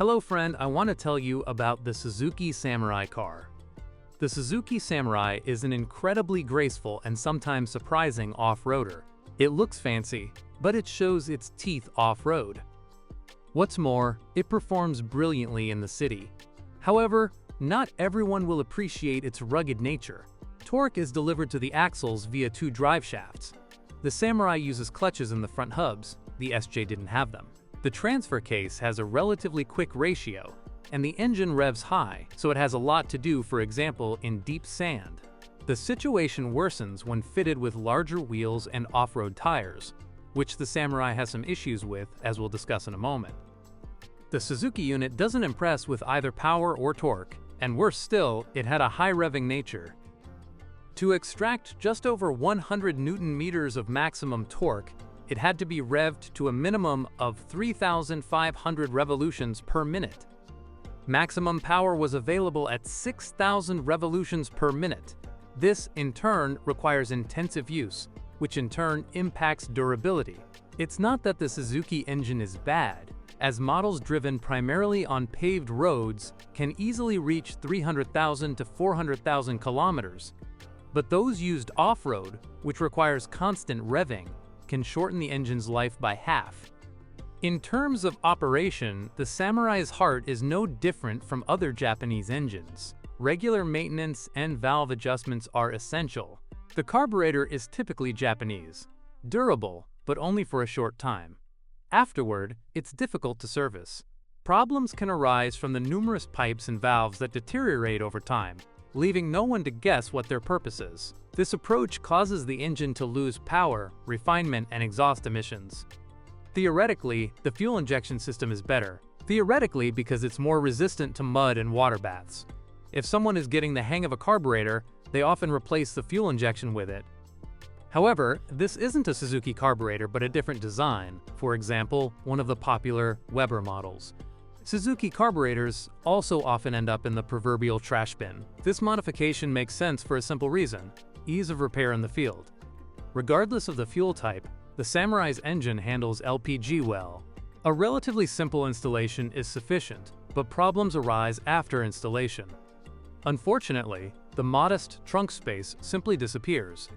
Hello friend, I want to tell you about the Suzuki Samurai car. The Suzuki Samurai is an incredibly graceful and sometimes surprising off-roader. It looks fancy, but it shows its teeth off-road. What's more, it performs brilliantly in the city. However, not everyone will appreciate its rugged nature. Torque is delivered to the axles via two drive shafts. The Samurai uses clutches in the front hubs, the SJ didn't have them. The transfer case has a relatively quick ratio, and the engine revs high, so it has a lot to do, for example, in deep sand. The situation worsens when fitted with larger wheels and off-road tires, which the Samurai has some issues with, as we'll discuss in a moment. The Suzuki unit doesn't impress with either power or torque, and worse still, it had a high revving nature. To extract just over 100 Nm of maximum torque, it had to be revved to a minimum of 3,500 revolutions per minute. Maximum power was available at 6,000 revolutions per minute. This, in turn, requires intensive use, which in turn impacts durability. It's not that the Suzuki engine is bad, as models driven primarily on paved roads can easily reach 300,000 to 400,000 kilometers. But those used off-road, which requires constant revving, can shorten the engine's life by half. In terms of operation, the Samurai's heart is no different from other Japanese engines. Regular maintenance and valve adjustments are essential. The carburetor is typically Japanese, durable, but only for a short time. Afterward, it's difficult to service. Problems can arise from the numerous pipes and valves that deteriorate over time, leaving no one to guess what their purpose is. This approach causes the engine to lose power, refinement, and exhaust emissions. Theoretically, the fuel injection system is better. Theoretically, because it's more resistant to mud and water baths. If someone is getting the hang of a carburetor, they often replace the fuel injection with it. However, this isn't a Suzuki carburetor but a different design, for example, one of the popular Weber models. Suzuki carburetors also often end up in the proverbial trash bin. This modification makes sense for a simple reason: ease of repair in the field. Regardless of the fuel type, the Samurai's engine handles LPG well. A relatively simple installation is sufficient, but problems arise after installation. Unfortunately, the modest trunk space simply disappears.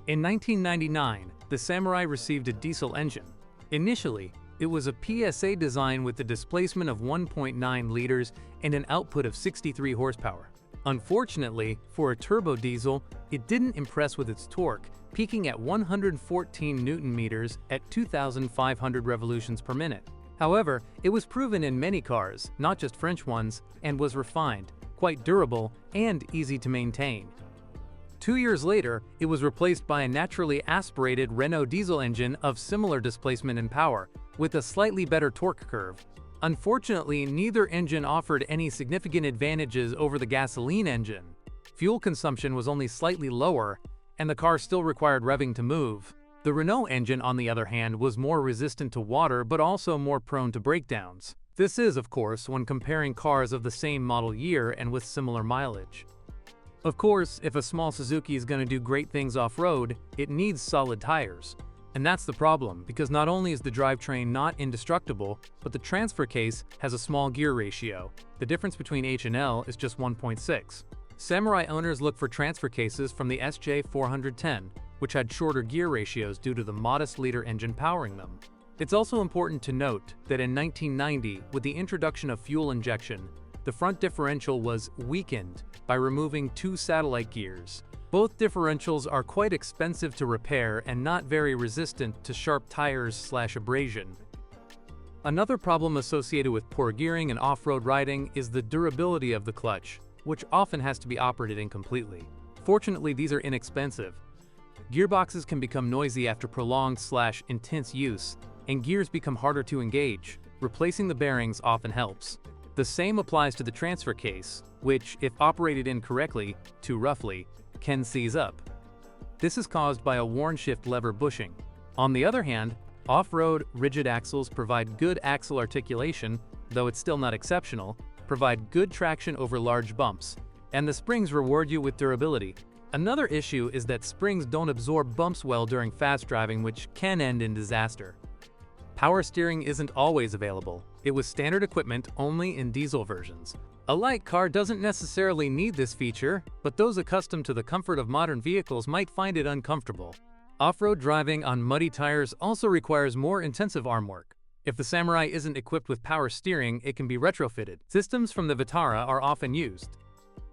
In 1999, the Samurai received a diesel engine. Initially, it was a PSA design with a displacement of 1.9 liters and an output of 63 horsepower. Unfortunately, for a turbo diesel, it didn't impress with its torque, peaking at 114 Nm at 2,500 revolutions per minute. However, it was proven in many cars, not just French ones, and was refined, quite durable, and easy to maintain. 2 years later, it was replaced by a naturally aspirated Renault diesel engine of similar displacement and power, with a slightly better torque curve. Unfortunately, neither engine offered any significant advantages over the gasoline engine. Fuel consumption was only slightly lower, and the car still required revving to move. The Renault engine, on the other hand, was more resistant to water but also more prone to breakdowns. This is, of course, when comparing cars of the same model year and with similar mileage. Of course, if a small Suzuki is going to do great things off-road, it needs solid tires. And that's the problem, because not only is the drivetrain not indestructible, but the transfer case has a small gear ratio. The difference between H and L is just 1.6. Samurai owners look for transfer cases from the SJ410, which had shorter gear ratios due to the modest liter engine powering them. It's also important to note that in 1990, with the introduction of fuel injection, the front differential was weakened by removing two satellite gears. Both differentials are quite expensive to repair and not very resistant to sharp tires/abrasion. Another problem associated with poor gearing and off-road riding is the durability of the clutch, which often has to be operated incompletely. Fortunately, these are inexpensive. Gearboxes can become noisy after prolonged/intense use, and gears become harder to engage. Replacing the bearings often helps. The same applies to the transfer case, which, if operated incorrectly, too roughly, can seize up. This is caused by a worn shift lever bushing. On the other hand, off-road rigid axles provide good axle articulation, though it's still not exceptional, provide good traction over large bumps, and the springs reward you with durability. Another issue is that springs don't absorb bumps well during fast driving, which can end in disaster. Power steering isn't always available. It was standard equipment only in diesel versions. A light car doesn't necessarily need this feature, but those accustomed to the comfort of modern vehicles might find it uncomfortable. Off-road driving on muddy tires also requires more intensive arm work. If the Samurai isn't equipped with power steering, it can be retrofitted. Systems from the Vitara are often used.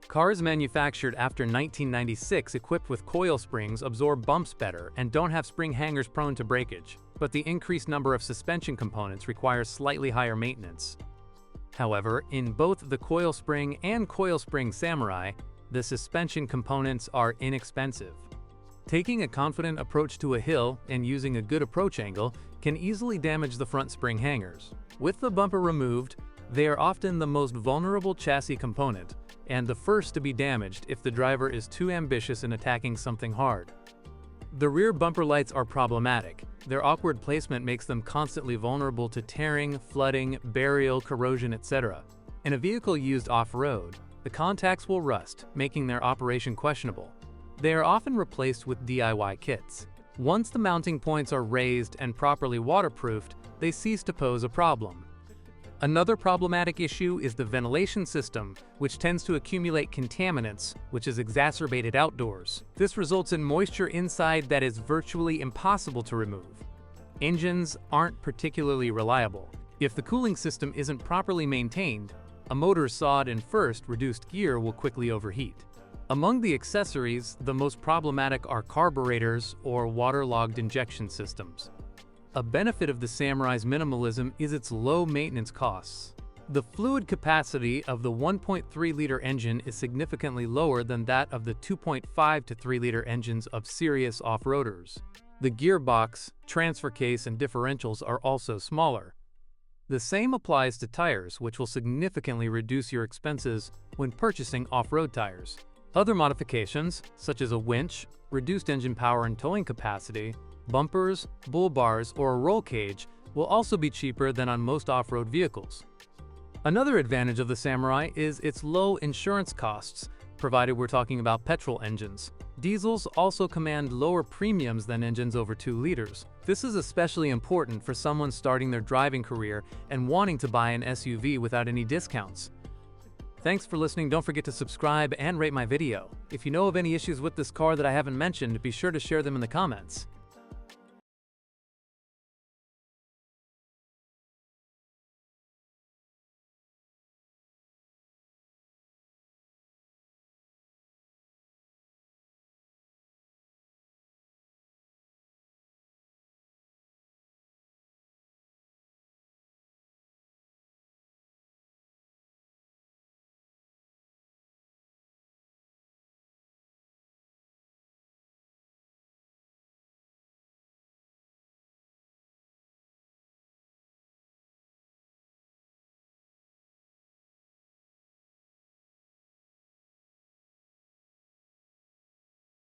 Cars manufactured after 1996 equipped with coil springs absorb bumps better and don't have spring hangers prone to breakage, but the increased number of suspension components requires slightly higher maintenance. However, in both the coil spring and coil spring Samurai, the suspension components are inexpensive. Taking a confident approach to a hill and using a good approach angle can easily damage the front spring hangers. With the bumper removed, they are often the most vulnerable chassis component, and the first to be damaged if the driver is too ambitious in attacking something hard. The rear bumper lights are problematic. Their awkward placement makes them constantly vulnerable to tearing, flooding, burial, corrosion, etc. In a vehicle used off-road, the contacts will rust, making their operation questionable. They are often replaced with DIY kits. Once the mounting points are raised and properly waterproofed, they cease to pose a problem. Another problematic issue is the ventilation system, which tends to accumulate contaminants, which is exacerbated outdoors. This results in moisture inside that is virtually impossible to remove. Engines aren't particularly reliable. If the cooling system isn't properly maintained, a motor sawed in first reduced gear will quickly overheat. Among the accessories, the most problematic are carburetors or waterlogged injection systems. A benefit of the Samurai's minimalism is its low maintenance costs. The fluid capacity of the 1.3-liter engine is significantly lower than that of the 2.5 to 3-liter engines of serious off-roaders. The gearbox, transfer case, and differentials are also smaller. The same applies to tires, which will significantly reduce your expenses when purchasing off-road tires. Other modifications, such as a winch, reduced engine power and towing capacity, bumpers, bull bars, or a roll cage, will also be cheaper than on most off-road vehicles. Another advantage of the Samurai is its low insurance costs, provided we're talking about petrol engines. Diesels also command lower premiums than engines over 2 liters. This is especially important for someone starting their driving career and wanting to buy an SUV without any discounts. Thanks for listening. Don't forget to subscribe and rate my video. If you know of any issues with this car that I haven't mentioned, be sure to share them in the comments.